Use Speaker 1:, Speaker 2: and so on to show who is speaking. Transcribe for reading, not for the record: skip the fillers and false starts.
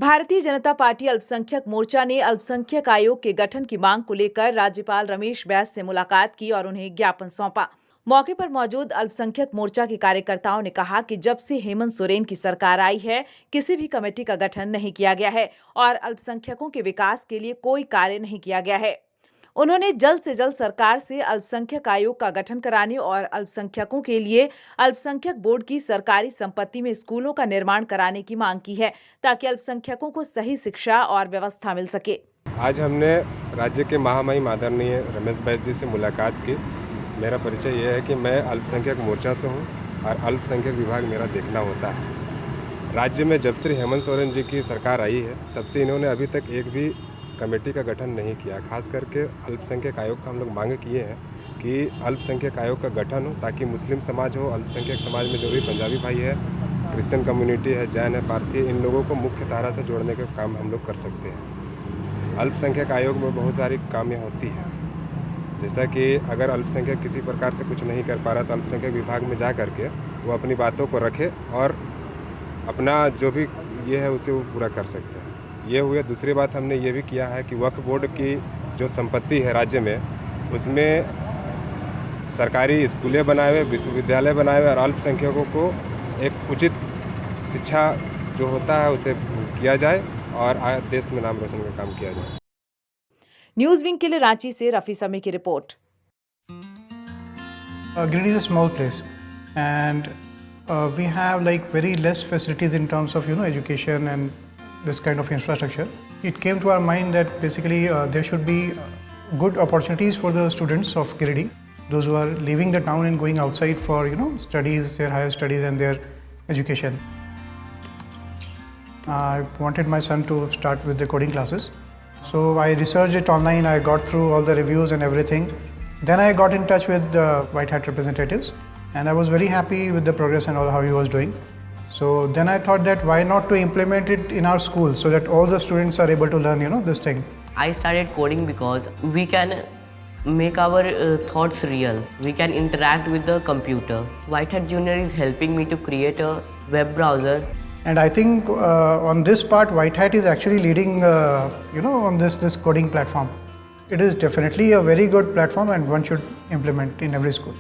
Speaker 1: Bharatiya Janata party अल्पसंख्यक मोर्चा ने अल्पसंख्यक आयोग के गठन की मांग को लेकर राज्यपाल रमेश बैस से मुलाकात की और उन्हें ज्ञापन सौंपा। मौके पर मौजूद अल्पसंख्यक मोर्चा के कार्यकर्ताओं ने कहा कि जब से हेमंत सोरेन की सरकार आई है, किसी भी कमेटी का गठन नहीं किया गया है और अल्पसंख्यकों के विकास के लिए कोई कार्य नहीं किया गया है। उन्होंने जल्द से जल्द सरकार से अल्पसंख्यक आयोग का गठन कराने और अल्पसंख्यकों के लिए अल्पसंख्यक बोर्ड की सरकारी संपत्ति में स्कूलों का निर्माण कराने की मांग की है, ताकि अल्पसंख्यकों को सही शिक्षा और व्यवस्था मिल सके।
Speaker 2: आज हमने राज्य के महामहिम आदरणीय रमेश बैस जी से मुलाकात की। मेरा परिचय यह है कि मैं अल्पसंख्यक मोर्चा से हूँ और अल्पसंख्यक विभाग मेरा देखना होता है। राज्य में जब से हेमंत सोरेन जी की सरकार आई है, तब से इन्होंने अभी तक एक भी कमेटी का गठन नहीं किया। खास करके अल्पसंख्यक आयोग का हम लोग मांग किए हैं कि अल्पसंख्यक आयोग का गठन हो, ताकि मुस्लिम समाज हो, अल्पसंख्यक समाज में जो भी पंजाबी भाई है, क्रिश्चियन कम्युनिटी है, जैन है, पारसी है, इन लोगों को मुख्य धारा से जोड़ने का काम हम लोग कर सकते हैं। अल्पसंख्यक आयोग में बहुत सारी कामें होती हैं, जैसा कि अगर अल्पसंख्यक किसी प्रकार से कुछ नहीं कर पा रहा तो अल्पसंख्यक विभाग में जा करके वो अपनी बातों को रखे और अपना जो भी ये है उसे वो पूरा कर सकते हैं। ये हुए। दूसरी बात हमने ये भी किया है कि वक्फ बोर्ड की जो संपत्ति है राज्य में, उसमें सरकारी स्कूलें बनाए हुए, विश्वविद्यालय बनाए हुए और अल्पसंख्यकों को एक उचित शिक्षा जो होता है उसे किया जाए और देश में नाम रोशन का काम किया जाए।
Speaker 1: न्यूज विंग के लिए रांची से रफी समी की report.
Speaker 3: Giridih is a small place, and we have like very less facilities in terms of education and this kind of infrastructure. It came to our mind that basically there should be good opportunities for the students of Giridih, those who are leaving the town and going outside for studies, their higher studies and their education. I wanted my son to start with the coding classes, so I researched it online. I got through all the reviews and everything. Then I got in touch with the White Hat representatives, and I was very happy with the progress and all how he was doing. So then I thought that why not to implement it in our school so that all the students are able to learn this thing.
Speaker 4: I started coding because we can make our thoughts real. We can interact with the computer. White Hat Junior is helping me to create a web browser.
Speaker 3: And I think on this part, White Hat is actually leading, on this coding platform. It is definitely a very good platform and one should implement in every school.